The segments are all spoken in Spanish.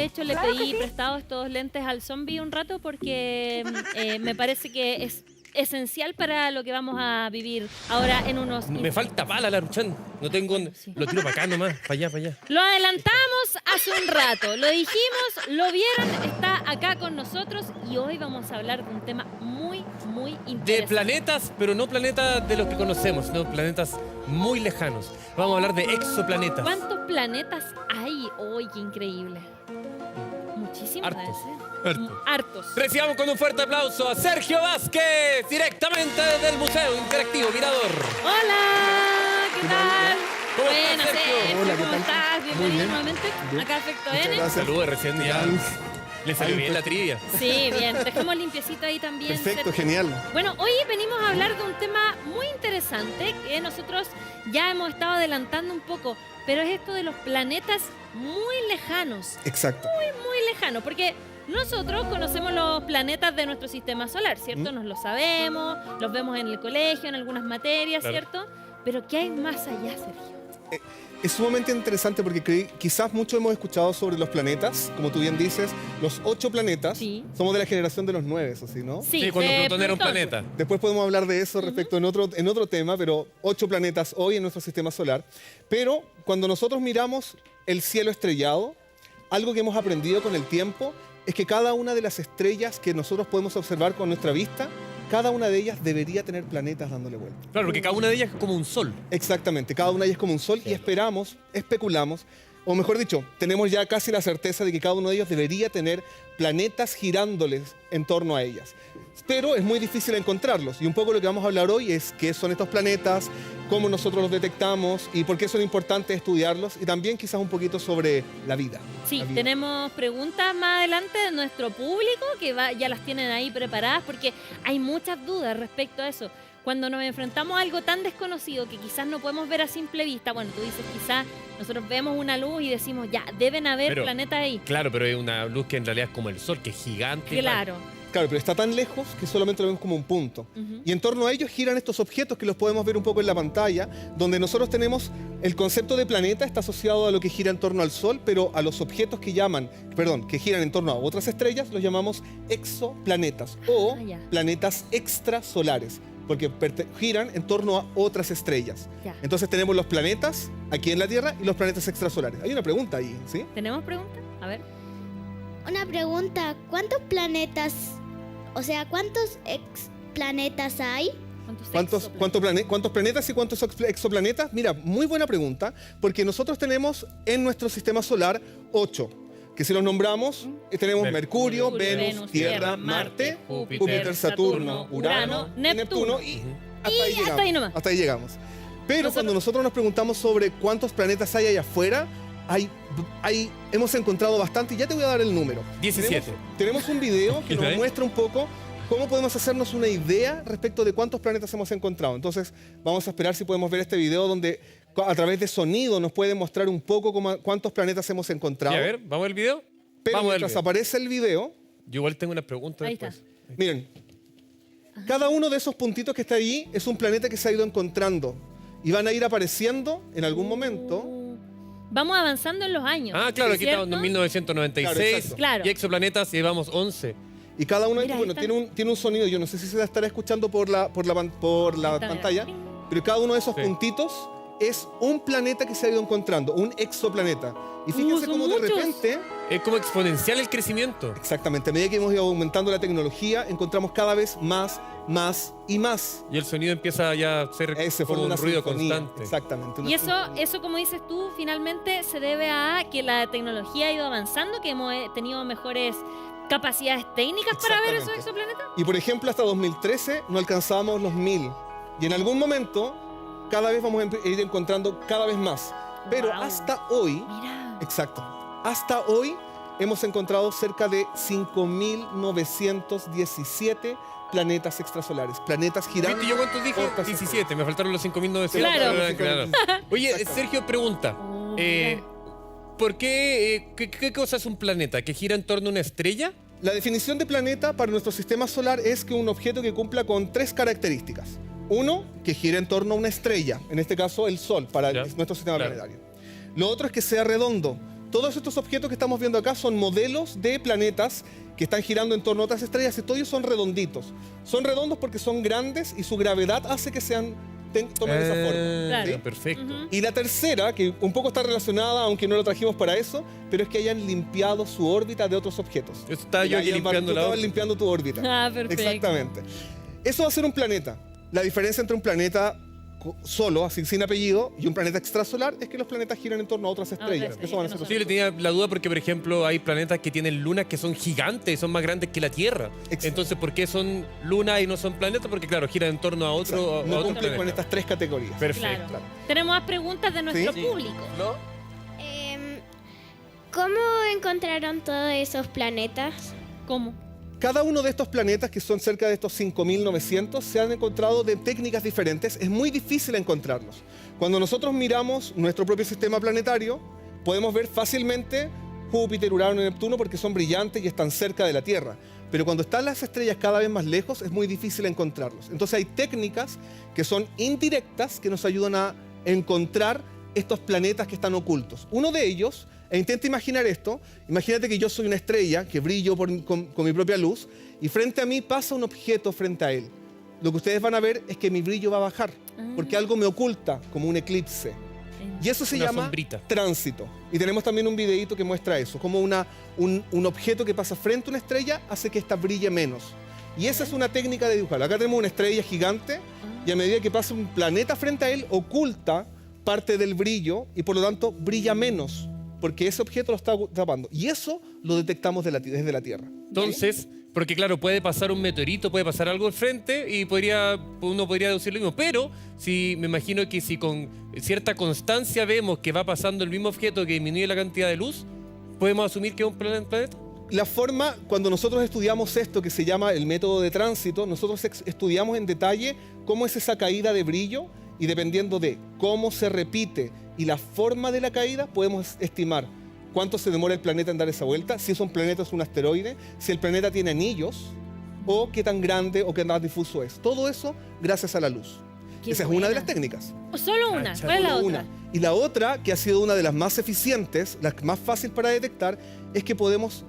hecho, le pedí prestado estos lentes al zombie un rato porque me parece que es esencial para lo que vamos a vivir ahora en unos... Me falta pala, Laruchan. No tengo... Sí. Lo tiro para acá nomás, para allá, para allá. Lo adelantamos hace un rato, lo dijimos, lo vieron, está acá con nosotros y hoy vamos a hablar de un tema muy interesante. De planetas, pero no planetas de los que conocemos, sino planetas muy lejanos. Vamos a hablar de exoplanetas. ¿Cuántos planetas hay hoy? ¡Qué increíble! Muchísimos debe Hartos. ser. Hartos. Hartos. Recibamos con un fuerte aplauso a Sergio Vázquez, directamente desde el Museo Interactivo Mirador. ¡Hola! ¿Qué tal? ¿Cómo estás, Buenas, Sergio? Sergio. Hola, ¿qué ¿Cómo tal? estás? Muy Bienvenido bien. nuevamente Bien. acá a Efecto Muchas N. gracias. Saludos, recién ya. Le salió bien la trivia. Sí, bien. Dejemos limpiecito ahí también. Perfecto, Sergio. genial. Bueno, hoy venimos a hablar de un tema muy interesante que nosotros ya hemos estado adelantando un poco, pero es esto de los planetas muy lejanos, Exacto. muy lejanos, porque nosotros conocemos los planetas de nuestro sistema solar, ¿cierto? Nos lo sabemos, los vemos en el colegio, en algunas materias, Claro. ¿cierto? Pero ¿qué hay más allá, Sergio? Es sumamente interesante porque quizás mucho hemos escuchado sobre los planetas, como tú bien dices, los 8 planetas. Sí. Somos de la generación de los 9, eso sí, ¿no? Sí, cuando de Plutón era un Plutón. planeta. Después podemos hablar de eso respecto en otro tema, pero 8 planetas hoy en nuestro sistema solar. Pero cuando nosotros miramos el cielo estrellado, algo que hemos aprendido con el tiempo es que cada una de las estrellas que nosotros podemos observar con nuestra vista, cada una de ellas debería tener planetas dándole vuelta. Claro, porque cada una de ellas es como un sol. Exactamente, cada una de ellas es como un sol y esperamos, especulamos, o mejor dicho, tenemos ya casi la certeza de que cada uno de ellos debería tener planetas girándoles en torno a ellas. Pero es muy difícil encontrarlos y un poco lo que vamos a hablar hoy es qué son estos planetas, cómo nosotros los detectamos y por qué son importantes estudiarlos y también quizás un poquito sobre la vida. Sí, La vida. tenemos preguntas más adelante de nuestro público que ya las tienen ahí preparadas porque hay muchas dudas respecto a eso. Cuando nos enfrentamos a algo tan desconocido que quizás no podemos ver a simple vista, bueno, tú dices quizás nosotros vemos una luz y decimos ya, deben haber Pero- planetas ahí. Claro, pero es una luz que en realidad es como el sol, que es gigante. Claro. Claro, pero está tan lejos que solamente lo vemos como un punto. Ujú. Y en torno a ellos giran estos objetos que los podemos ver un poco en la pantalla, donde nosotros tenemos el concepto de planeta está asociado a lo que gira en torno al Sol, pero a los objetos que giran en torno a otras estrellas los llamamos exoplanetas o ya. planetas extrasolares, porque giran en torno a otras estrellas. Ya. Entonces tenemos los planetas aquí en la Tierra y los planetas extrasolares. Hay una pregunta ahí, ¿sí? ¿Tenemos preguntas? A ver. Una pregunta, ¿cuántos planetas, o sea, cuántos planetas hay? ¿Cuántos ¿Cuántos planetas y cuántos exoplanetas? Mira, muy buena pregunta, porque nosotros tenemos en nuestro sistema solar 8, que si los nombramos, tenemos Mercurio, Venus, Tierra, Marte, Júpiter, Saturno, Urano, Neptuno y hasta ahí nomás. Hasta ahí llegamos. Pero cuando nosotros nos preguntamos sobre cuántos planetas hay allá afuera, hemos encontrado bastante y ya te voy a dar el número. 17. Tenemos un video que nos ¿Ok? muestra un poco cómo podemos hacernos una idea respecto de cuántos planetas hemos encontrado. Entonces, vamos a esperar si podemos ver este video donde a través de sonido nos puede mostrar un poco cuántos planetas hemos encontrado. Y a ver, ¿vamos al video? Pero Vamos al mientras video. aparece el video, Yo igual tengo una pregunta Ahí después. está. miren, cada uno de esos puntitos que está ahí es un planeta que se ha ido encontrando y van a ir apareciendo en algún momento. Vamos avanzando en los años. Ah, claro, aquí ¿cierto? estamos en 1996. Claro, exacto. Claro. Y exoplanetas llevamos 11. Y cada uno de Mira, ellos, ahí bueno, están. tiene un sonido. Yo no sé si se la estará escuchando por la está, pantalla, mira. pero cada uno de esos Sí. puntitos es un planeta que se ha ido encontrando, un exoplaneta. Y fíjense son cómo de muchos. repente, Es como exponencial el crecimiento. exactamente, a medida que hemos ido aumentando la tecnología, encontramos cada vez más y más. Y el sonido empieza ya a ser Se como forma un una ruido sinfonía. constante. Exactamente. una Y eso, sinfonía. eso, como dices tú, finalmente se debe a que la tecnología ha ido avanzando, que hemos tenido mejores capacidades técnicas para ver esos Exactamente. exoplanetas. Y por ejemplo, hasta 2013 no alcanzábamos los 1000. Y en algún momento, cada vez vamos a ir encontrando cada vez más. Pero Wow. hasta hoy, Mira. exacto, hasta hoy hemos encontrado cerca de 5.917 planetas extrasolares, planetas girando. ¿Viste yo cuántos dije? Otras 17, me faltaron los 5.900. Claro. Oye, Exacto. Sergio, pregunta. Oh, ¿Por qué, qué cosa es un planeta? ¿Que gira en torno a una estrella? La definición de planeta para nuestro sistema solar es que un objeto que cumpla con 3 características. Uno, que gira en torno a una estrella, en este caso el Sol, para Ya. nuestro sistema Claro. planetario. Lo otro es que sea redondo, Todos estos objetos que estamos viendo acá son modelos de planetas que están girando en torno a otras estrellas y todos ellos son redonditos. Son redondos porque son grandes y su gravedad hace que tomen esa forma. Claro. ¿sí? Perfecto. Ujú. Y la tercera, que un poco está relacionada, aunque no lo trajimos para eso, pero es que hayan limpiado su órbita de otros objetos. Eso estaba yo aquí limpiando la Estabas órbita. limpiando tu órbita. Ah, perfecto. Exactamente. Eso va a ser un planeta. La diferencia entre un planeta solo, así sin apellido, y un planeta extrasolar es que los planetas giran en torno a otras estrellas. estrellas, Eso van a que no ser son- Sí, le tenía la duda porque, por ejemplo, hay planetas que tienen lunas que son gigantes, son más grandes que la Tierra. Exacto. Entonces, ¿por qué son lunas y no son planetas? Porque, claro, giran en torno a otro, Exacto. a No otro cumplen planeta. con estas tres categorías. Perfecto. Claro. Tenemos más preguntas de nuestro Sí. público. ¿Cómo encontraron todos esos planetas? ¿Cómo? Cada uno de estos planetas, que son cerca de estos 5.900, se han encontrado de técnicas diferentes. Es muy difícil encontrarlos. Cuando nosotros miramos nuestro propio sistema planetario, podemos ver fácilmente Júpiter, Urano y Neptuno porque son brillantes y están cerca de la Tierra. Pero cuando están las estrellas cada vez más lejos, es muy difícil encontrarlos. Entonces hay técnicas que son indirectas que nos ayudan a encontrar estos planetas que están ocultos. Uno de ellos, e intenta imaginar esto, imagínate que yo soy una estrella que brillo con mi propia luz y frente a mí pasa un objeto frente a él. Lo que ustedes van a ver es que mi brillo va a bajar porque algo me oculta, como un eclipse. Y eso se Una llama sombrita. tránsito. Y tenemos también un videíto que muestra eso, como un objeto que pasa frente a una estrella hace que ésta brille menos. Y esa es una técnica de dibujar. Acá tenemos una estrella gigante y a medida que pasa un planeta frente a él, oculta parte del brillo y por lo tanto brilla menos, porque ese objeto lo está tapando. Y eso lo detectamos desde la Tierra. Entonces, porque claro, puede pasar un meteorito, puede pasar algo al frente y uno podría deducir lo mismo. Pero me imagino que si con cierta constancia vemos que va pasando el mismo objeto que disminuye la cantidad de luz, podemos asumir que es un planeta. La forma, cuando nosotros estudiamos esto que se llama el método de tránsito, nosotros estudiamos en detalle cómo es esa caída de brillo y dependiendo de cómo se repite y la forma de la caída, podemos estimar cuánto se demora el planeta en dar esa vuelta, si es un planeta o es un asteroide, si el planeta tiene anillos o qué tan grande o qué tan difuso es. Todo eso gracias a la luz. Qué Esa es una de buena. las técnicas. Solo una. Cacha. ¿Cuál es la Solo otra? una. Y la otra, que ha sido una de las más eficientes, la más fácil para detectar, es que podemos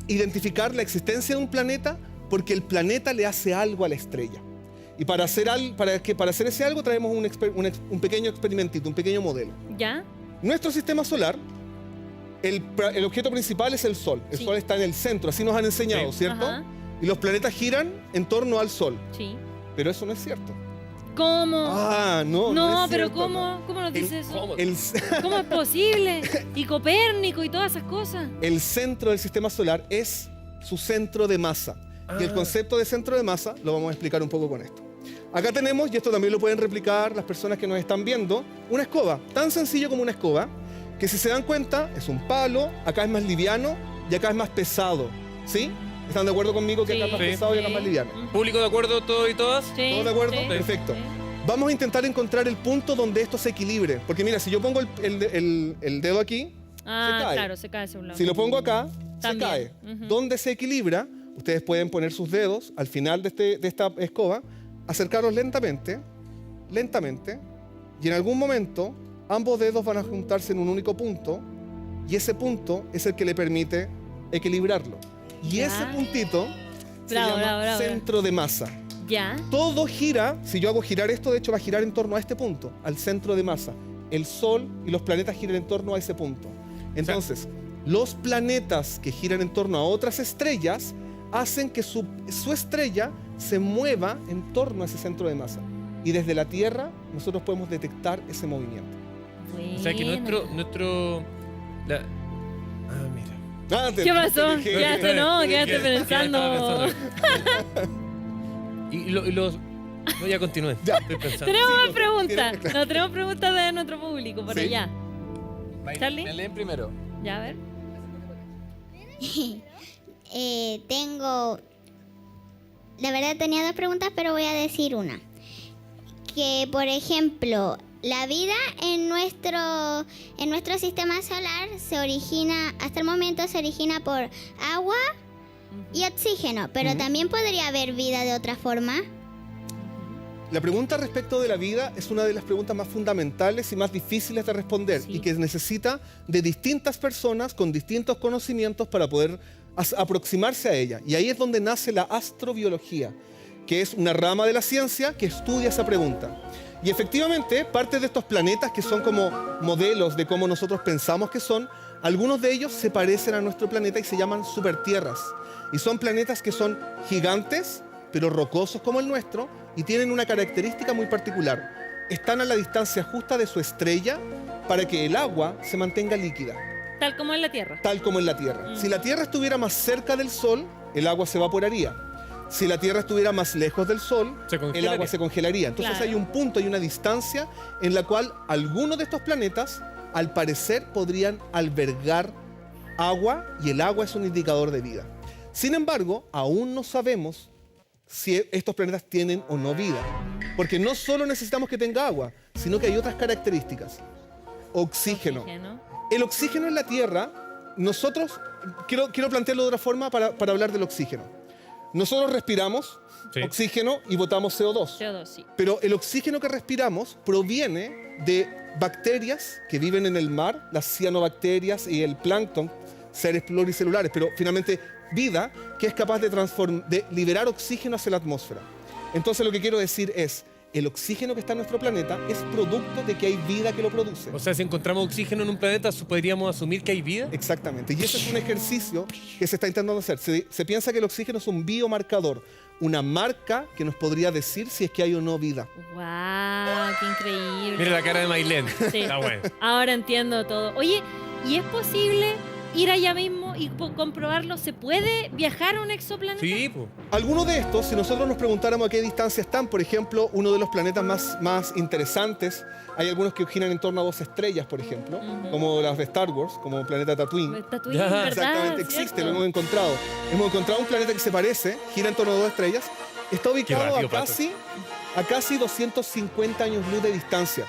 identificar la existencia de un planeta porque el planeta le hace algo a la estrella. Y para hacer ese algo traemos un pequeño experimentito, un pequeño modelo. ¿Ya? Nuestro sistema solar, el objeto principal es el Sol. El Sí. Sol está en el centro, así nos han enseñado, Sí. ¿cierto? Ajá. Y los planetas giran en torno al Sol. Sí. Pero eso no es cierto. ¿Cómo? No no, es pero cierto, ¿cómo? ¿Cómo nos dice eso? ¿Cómo? ¿Cómo es posible? Y Copérnico y todas esas cosas. El centro del sistema solar es su centro de masa. Y el concepto de centro de masa lo vamos a explicar un poco con esto. Acá tenemos, y esto también lo pueden replicar las personas que nos están viendo, una escoba, tan sencillo como una escoba, que si se dan cuenta es un palo, acá es más liviano y acá es más pesado. ¿Sí? ¿Están de acuerdo conmigo que acá es más Sí. pesado y acá es más liviano? ¿Público de acuerdo todos y todas? Sí, ¿Todos de acuerdo? sí, Perfecto. sí. Vamos a intentar encontrar el punto donde esto se equilibre. Porque mira, si yo pongo el dedo aquí, Ah, se cae. claro, se cae hacia un lado. Si lo pongo acá, También. se cae. Ujú. ¿Dónde se equilibra? Ustedes pueden poner sus dedos al final de esta escoba, acercarlos lentamente, y en algún momento ambos dedos van a juntarse en un único punto, y ese punto es el que le permite equilibrarlo. Y Ya. ese puntito se Bravo, llama bravo, bravo. centro de masa. ¿Ya? Todo gira, si yo hago girar esto, de hecho va a girar en torno a este punto, al centro de masa. El Sol y los planetas giran en torno a ese punto. Entonces, los planetas que giran en torno a otras estrellas hacen que su estrella se mueva en torno a ese centro de masa. Y desde la Tierra nosotros podemos detectar ese movimiento. O sea que Buena. mira. ¿Qué pasó? te dije. Quedaste, no, quedaste pensando. Y los... No, ya continúe. Ya. Estoy pensando. Tenemos más Tienes preguntas. que- No, tenemos preguntas de nuestro público por Sí. allá. Charlie. ¿Me leen primero? Ya, a ver. Tengo... La verdad tenía dos preguntas, pero voy a decir una. Que, por ejemplo, la vida en nuestro sistema solar se origina, hasta el momento se origina por agua y oxígeno, pero Ujú. también podría haber vida de otra forma. La pregunta respecto de la vida es una de las preguntas más fundamentales y más difíciles de responder Sí. y que necesita de distintas personas con distintos conocimientos para poder aproximarse a ella. Y ahí es donde nace la astrobiología, que es una rama de la ciencia que estudia esa pregunta. Y efectivamente, parte de estos planetas que son como modelos de cómo nosotros pensamos que son, algunos de ellos se parecen a nuestro planeta y se llaman supertierras. Y son planetas que son gigantes, pero rocosos como el nuestro, y tienen una característica muy particular. Están a la distancia justa de su estrella para que el agua se mantenga líquida, Tal como en la Tierra. tal como en la Tierra. Mm. Si la Tierra estuviera más cerca del Sol, el agua se evaporaría. Si la Tierra estuviera más lejos del Sol, Se el congelaría. agua se congelaría. Entonces Claro. hay un punto, hay una distancia en la cual algunos de estos planetas, al parecer, podrían albergar agua, y el agua es un indicador de vida. Sin embargo, aún no sabemos si estos planetas tienen o no vida. Porque no solo necesitamos que tenga agua, sino que hay otras características. Oxígeno. Oxígeno. El oxígeno en la Tierra, nosotros, quiero plantearlo de otra forma para hablar del oxígeno. Nosotros respiramos Sí. oxígeno y botamos CO2. CO2, sí. Pero el oxígeno que respiramos proviene de bacterias que viven en el mar, las cianobacterias y el plancton, seres pluricelulares, pero finalmente vida que es capaz de liberar oxígeno hacia la atmósfera. Entonces lo que quiero decir es, el oxígeno que está en nuestro planeta es producto de que hay vida que lo produce. O sea, si encontramos oxígeno en un planeta, ¿podríamos asumir que hay vida? Exactamente, y ese es un ejercicio que se está intentando hacer. Se piensa que el oxígeno es un biomarcador, una marca que nos podría decir si es que hay o no vida. ¡Wow! ¡Qué increíble! Mira la cara de Mailén. Sí. Está bueno. Ahora entiendo todo. Oye, ¿y es posible ir allá mismo y comprobarlo? ¿Se puede viajar a un exoplaneta? Sí, pues. Algunos de estos, si nosotros nos preguntáramos a qué distancia están, por ejemplo, uno de los planetas más interesantes, hay algunos que giran en torno a 2 estrellas, por ejemplo, Ujú. como las de Star Wars, como el planeta Tatooine. Tatooine, Ya. ¿verdad? Exactamente, existe, ¿Cierto? lo hemos encontrado. Hemos encontrado un planeta que se parece, gira en torno a 2 estrellas, está ubicado rápido, a Pato. casi 250 años luz de distancia.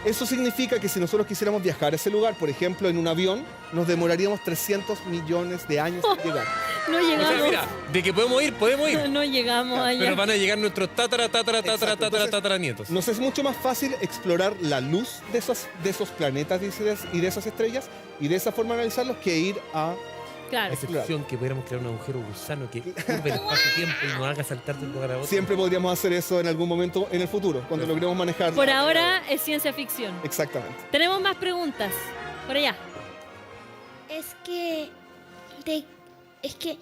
Eso significa que si nosotros quisiéramos viajar a ese lugar, por ejemplo, en un avión, nos demoraríamos 300 millones de años en llegar. No O llegamos. sea, mira, de que podemos ir, podemos ir. No llegamos allá. Pero van a llegar nuestros Exacto, entonces, nietos. Nos es mucho más fácil explorar la luz de esos planetas y de esas estrellas y de esa forma analizarlos que ir a... A Claro. excepción que pudiéramos crear un agujero gusano que curve el espacio-tiempo y nos haga saltar de un lugar a otro. Siempre podríamos hacer eso en algún momento en el futuro, cuando logremos manejar. Por ahora es ciencia ficción. Exactamente. Tenemos más preguntas. Por allá. Es que, es que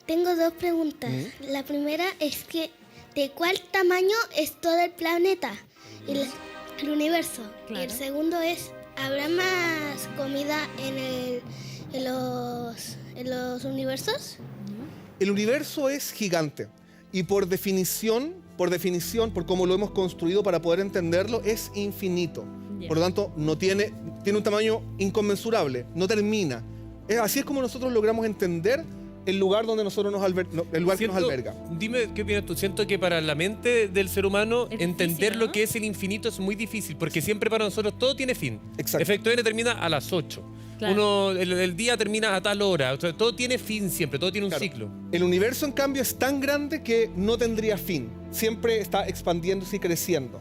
tengo 2 preguntas. La primera es que, ¿de cuál tamaño es todo el planeta y el universo? Claro. Y el segundo es, ¿habrá más comida en los universos? El universo es gigante y por definición, por cómo lo hemos construido para poder entenderlo, es infinito. Ya. Por lo tanto, tiene un tamaño inconmensurable, no termina. Así es como nosotros logramos entender el lugar donde nosotros el lugar que nos alberga. Dime, ¿qué opinas tú? Siento que para la mente del ser humano Es entender difícil, lo ¿no? que es el infinito es muy difícil, porque siempre para nosotros todo tiene fin. Exacto. Efecto N termina a las 8. Claro. El día termina a tal hora. O sea, todo tiene fin siempre, todo tiene un Claro. ciclo. El universo, en cambio, es tan grande que no tendría fin. Siempre está expandiéndose y creciendo.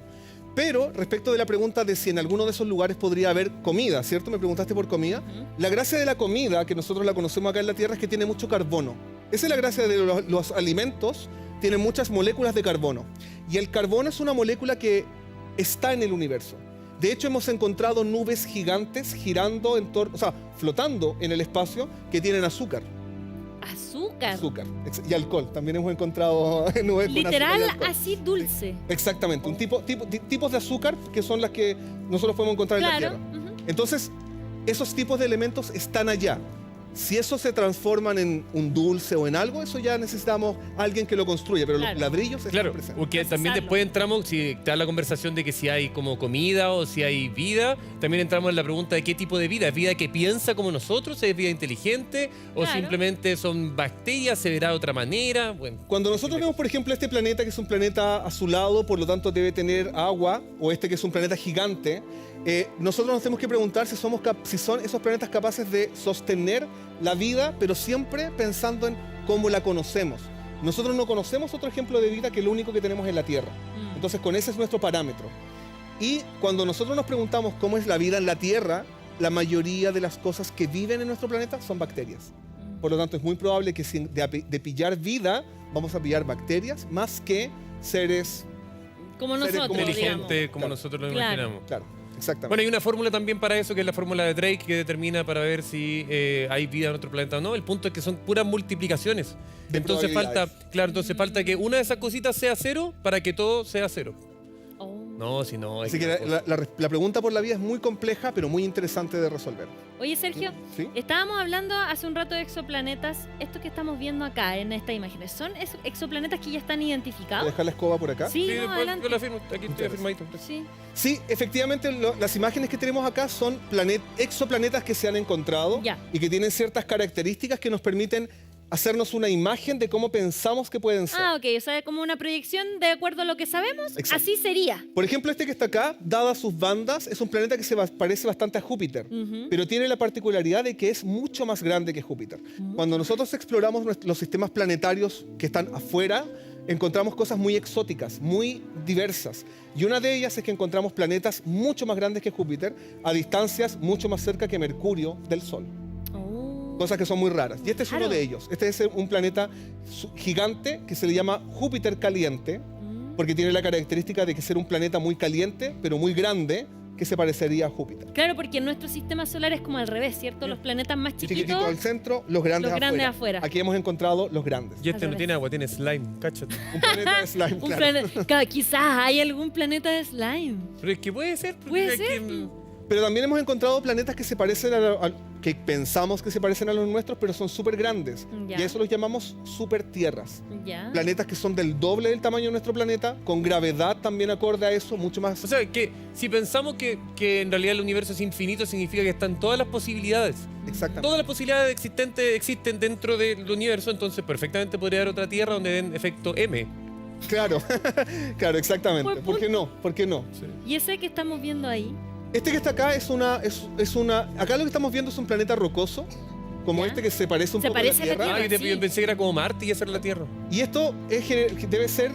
Pero respecto de la pregunta de si en alguno de esos lugares podría haber comida, ¿cierto? Me preguntaste por comida. La gracia de la comida, que nosotros la conocemos acá en la Tierra, es que tiene mucho carbono. Esa es la gracia de los alimentos, tienen muchas moléculas de carbono. Y el carbono es una molécula que está en el universo. De hecho, hemos encontrado nubes gigantes girando flotando en el espacio que tienen azúcar. Azúcar. Y alcohol. También hemos encontrado nubes con Literal, azúcar y alcohol. así dulce. Exactamente, tipos de azúcar que son las que nosotros podemos encontrar en la Claro. Tierra. Ujú. Entonces, esos tipos de elementos están allá. Si esos se transforman en un dulce o en algo, eso ya necesitamos a alguien que lo construya, pero Claro. los ladrillos están Claro, presentes. porque también Procesarlo. después entramos, si está la conversación de que si hay como comida o si hay vida, también entramos en la pregunta de qué tipo de vida. ¿Es vida que piensa como nosotros? ¿Es vida inteligente? ¿O Claro. simplemente son bacterias? ¿Se verá de otra manera? Bueno, Cuando nosotros vemos, por ejemplo, este planeta, que es un planeta azulado, por lo tanto debe tener agua, o este que es un planeta gigante, nosotros nos tenemos que preguntar si son esos planetas capaces de sostener la vida, pero siempre pensando en cómo la conocemos. Nosotros no conocemos otro ejemplo de vida que lo único que tenemos en la Tierra. Entonces, con ese es nuestro parámetro. Y cuando nosotros nos preguntamos cómo es la vida en la Tierra, la mayoría de las cosas que viven en nuestro planeta son bacterias. Por lo tanto, es muy probable que de pillar vida, vamos a pillar bacterias más que seres... Como Seres nosotros, digamos. Inteligente, como Claro. nosotros lo Claro. imaginamos. Claro, exactamente. Bueno, hay una fórmula también para eso, que es la fórmula de Drake, que determina para ver si hay vida en otro planeta o no. El punto es que son puras multiplicaciones. De Entonces falta, probabilidades. claro, entonces falta que una de esas cositas sea cero para que todo sea cero. Oh. No, si no, hay Así que la pregunta por la vida es muy compleja, pero muy interesante de resolver. Oye, Sergio, ¿Sí? estábamos hablando hace un rato de exoplanetas. Estos que estamos viendo acá en esta imagen, ¿son exoplanetas que ya están ¿Voy a identificados? dejar la escoba por acá? Sí, Sí, no, después adelante. yo la firmo, aquí estoy afirmadito. Sí. Sí, efectivamente, las imágenes que tenemos acá son exoplanetas que se han encontrado Ya. y que tienen ciertas características que nos permiten hacernos una imagen de cómo pensamos que pueden ser. Ah, ok, o sea, como una proyección de acuerdo a lo que sabemos, Exacto. así sería. Por ejemplo, este que está acá, dadas sus bandas, es un planeta que parece bastante a Júpiter, Ujú. pero tiene la particularidad de que es mucho más grande que Júpiter. Cuando nosotros exploramos los sistemas planetarios que están afuera, encontramos cosas muy exóticas, muy diversas. Y una de ellas es que encontramos planetas mucho más grandes que Júpiter, a distancias mucho más cerca que Mercurio del Sol. Oh. Cosas que son muy raras. Y este es Claro. uno de ellos. Este es un planeta gigante que se le llama Júpiter caliente, porque tiene la característica de que ser un planeta muy caliente, pero muy grande, que se parecería a Júpiter. Claro, porque nuestro sistema solar es como al revés, ¿cierto? Los planetas más Chiquitito chiquitos. al centro, los grandes, Los grandes afuera. Aquí hemos encontrado los grandes. Y este Al no revés. tiene agua, tiene slime, cáchate. Un planeta de slime, Un claro. planeta, quizás hay algún planeta de slime. Pero es que puede ser. porque Puede aquí ser. en- Pero también hemos encontrado planetas que se parecen que pensamos que se parecen a los nuestros, pero son súper grandes. Ya. Y a eso los llamamos supertierras. Ya. Planetas que son del doble del tamaño de nuestro planeta, con gravedad también acorde a eso, mucho más. O sea, que si pensamos que en realidad el universo es infinito, significa que están todas las posibilidades. Exactamente. Todas las posibilidades existentes existen dentro del universo, entonces perfectamente podría haber otra Tierra donde den efecto M. Claro, claro, exactamente. Buen ¿Por qué no? ¿Por qué no? Y ese que estamos viendo ahí. Este que está acá es una. Acá lo que estamos viendo es un planeta rocoso, como Ya. este que se parece un Se poco parece a a la la Tierra. Tierra. Yo sí. pensé que era como Marte y esa era la Tierra. Y esto debe ser,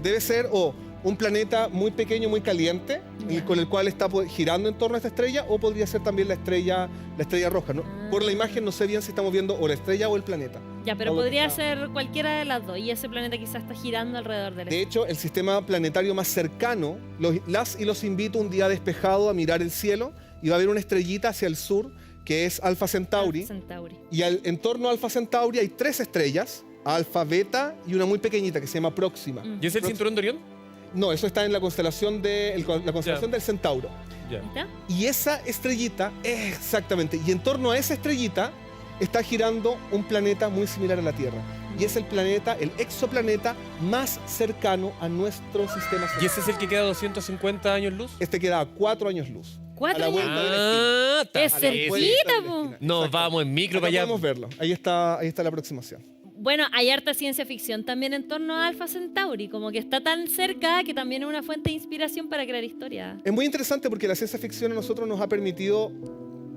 debe ser o un planeta muy pequeño, muy caliente, Ya. con el cual está girando en torno a esta estrella, o podría ser también la estrella roja. ¿No? Ah. Por la imagen no sé bien si estamos viendo o la estrella o el planeta. Ya, pero Todo lo que podría está- ser cualquiera de las dos. Y ese planeta quizás está girando alrededor de la De hecho, el sistema planetario más cercano, los invito un día despejado a mirar el cielo y va a haber una estrellita hacia el sur que es Alpha Centauri. Alpha Centauri. Y en torno a Alpha Centauri hay 3 estrellas, Alpha, Beta y una muy pequeñita que se llama Próxima. ¿Y es el cinturón de Orión? No, eso está en la constelación, la constelación del Centauro. Ya. ¿Ahí está? Y esa estrellita, exactamente, y en torno a esa estrellita está girando un planeta muy similar a la Tierra. Y es el planeta, el exoplaneta más cercano a nuestro sistema solar. ¿Y ese es el que queda a 250 años luz? Este queda a 4 años luz. 4 A la años. vuelta de la esquina. está Es A la bien. vuelta cerquita, de la po. esquina. Nos Exacto. vamos en micro Acá para allá. podemos verlo. Ahí está la aproximación. Bueno, hay harta ciencia ficción también en torno a Alpha Centauri, como que está tan cerca que también es una fuente de inspiración para crear historia. Es muy interesante porque la ciencia ficción a nosotros nos ha permitido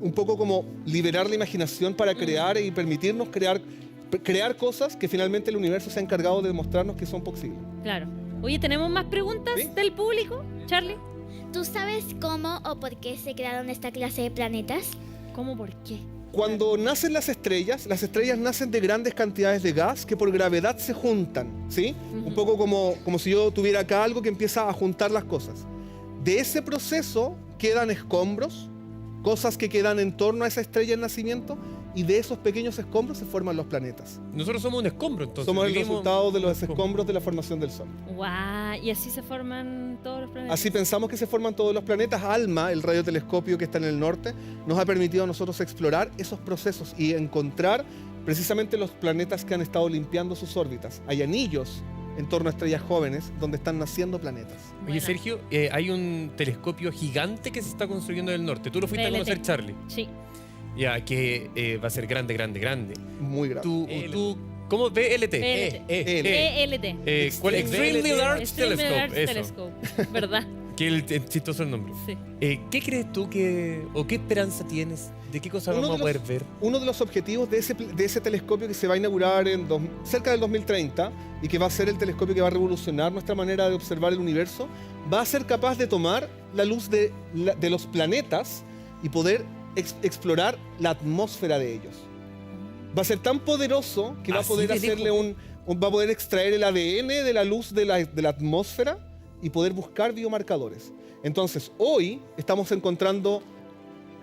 un poco como liberar la imaginación para crear y permitirnos crear cosas que finalmente el universo se ha encargado de demostrarnos que son posibles. Claro. Oye, ¿tenemos más preguntas ¿Sí? del público, Charlie? ¿Tú sabes cómo o por qué se crearon esta clase de planetas? ¿Cómo, por qué? Cuando nacen las estrellas nacen de grandes cantidades de gas que por gravedad se juntan, ¿sí? Un poco como si yo tuviera acá algo que empieza a juntar las cosas. De ese proceso quedan escombros, cosas que quedan en torno a esa estrella en nacimiento, y de esos pequeños escombros se forman los planetas. Nosotros somos un escombro, entonces. Somos el vivimos- resultado de los escombros de la formación del Sol. Guau, y así se forman todos los planetas. Así pensamos que se forman todos los planetas. ALMA, el radiotelescopio que está en el norte, nos ha permitido a nosotros explorar esos procesos y encontrar precisamente los planetas que han estado limpiando sus órbitas. Hay anillos en torno a estrellas jóvenes donde están naciendo planetas. Oye, Bueno, Sergio, hay un telescopio gigante que se está construyendo en el norte. Tú lo fuiste PLT. a conocer, Charlie. Sí. Ya, que va a ser grande, grande, grande. Muy grande. Tú, ¿cómo? BLT. BLT. ELT. ELT. ¿Cuál? Extremely Large Extremely Telescope. Large Eso. Telescope. ¿Verdad? Que el chistoso el nombre. Sí. ¿Qué crees tú o qué esperanza tienes? ¿De qué cosas Uno vamos a de los- poder ver? Uno de los objetivos de ese telescopio que se va a inaugurar cerca del 2030 y que va a ser el telescopio que va a revolucionar nuestra manera de observar el universo, va a ser capaz de tomar la luz de los planetas y poder explorar la atmósfera de ellos. Va a ser tan poderoso que va a Así poder de hacerle lejos. va a poder extraer el ADN de la luz de la atmósfera y poder buscar biomarcadores. Entonces, hoy estamos encontrando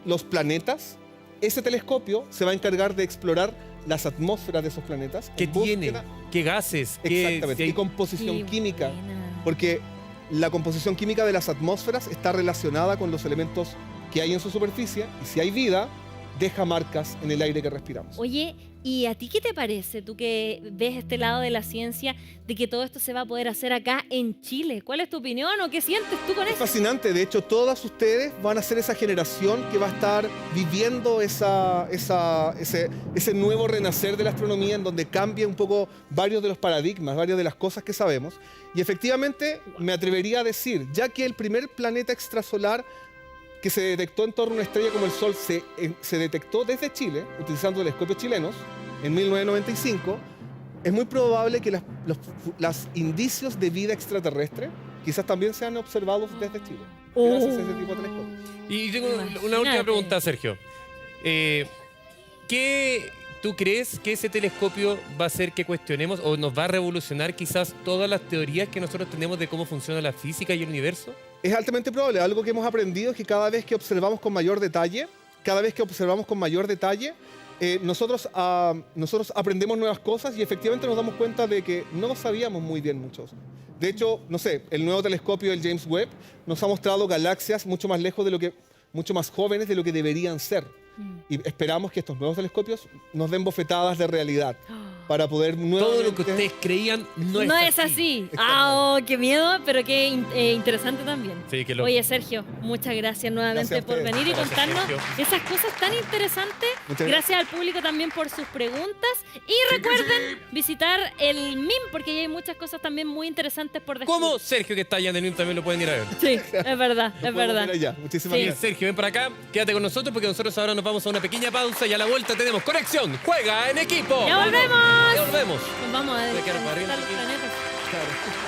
los planetas. Ese telescopio se va a encargar de explorar las atmósferas de esos planetas. ¿Qué en tiene? búsqueda- ¿Qué gases? ¿Qué, Exactamente. si hay- Y composición Qué química. buena. Porque la composición química de las atmósferas está relacionada con los elementos que hay en su superficie. Y si hay vida, deja marcas en el aire que respiramos. Oye, ¿y a ti qué te parece, tú que ves este lado de la ciencia, de que todo esto se va a poder hacer acá en Chile? ¿Cuál es tu opinión o qué sientes tú con Es eso? fascinante. De hecho, todas ustedes van a ser esa generación que va a estar viviendo ese nuevo renacer de la astronomía en donde cambia un poco varios de los paradigmas, varias de las cosas que sabemos. Y efectivamente, me atrevería a decir, ya que el primer planeta extrasolar que se detectó en torno a una estrella como el Sol se detectó desde Chile, utilizando telescopios chilenos, en 1995, es muy probable que los indicios de vida extraterrestre quizás también sean observados desde Chile, gracias a ese tipo de telescopios. Y tengo una Imagínate. última pregunta, Sergio. ¿Qué tú crees que ese telescopio va a hacer que cuestionemos o nos va a revolucionar quizás todas las teorías que nosotros tenemos de cómo funciona la física y el universo? Es altamente probable. Algo que hemos aprendido es que cada vez que observamos con mayor detalle, nosotros aprendemos nuevas cosas y efectivamente nos damos cuenta de que no sabíamos muy bien muchos. De hecho, no sé, el nuevo telescopio del James Webb nos ha mostrado galaxias mucho más lejos mucho más jóvenes de lo que deberían ser. Y esperamos que estos nuevos telescopios nos den bofetadas de realidad para poder Todo nuevamente... lo que ustedes creían no es así. ¡Ah, qué miedo! Pero qué interesante también. Sí, qué loco. Oye, Sergio, muchas gracias nuevamente Gracias a por ustedes. venir y Gracias, contarnos Sergio. esas cosas tan interesantes. Muchas Gracias al público también por sus preguntas. Y recuerden visitar el MIM, porque ya hay muchas cosas también muy interesantes por descubrir. ¿Cómo Sergio, que está allá en el MIM, también lo pueden ir a ver? Sí, es verdad, Nos es podemos verdad. ver allá. Muchísimas Sí. Bien, gracias. Sergio, ven para acá, quédate con nosotros porque nosotros ahora nos vamos a una pequeña pausa y a la vuelta tenemos Conexión, Juega en Equipo. ¡Ya volvemos! Ya volvemos. Nos vamos a Voy a quedar desconectar para arriba los aquí. planetas. Claro.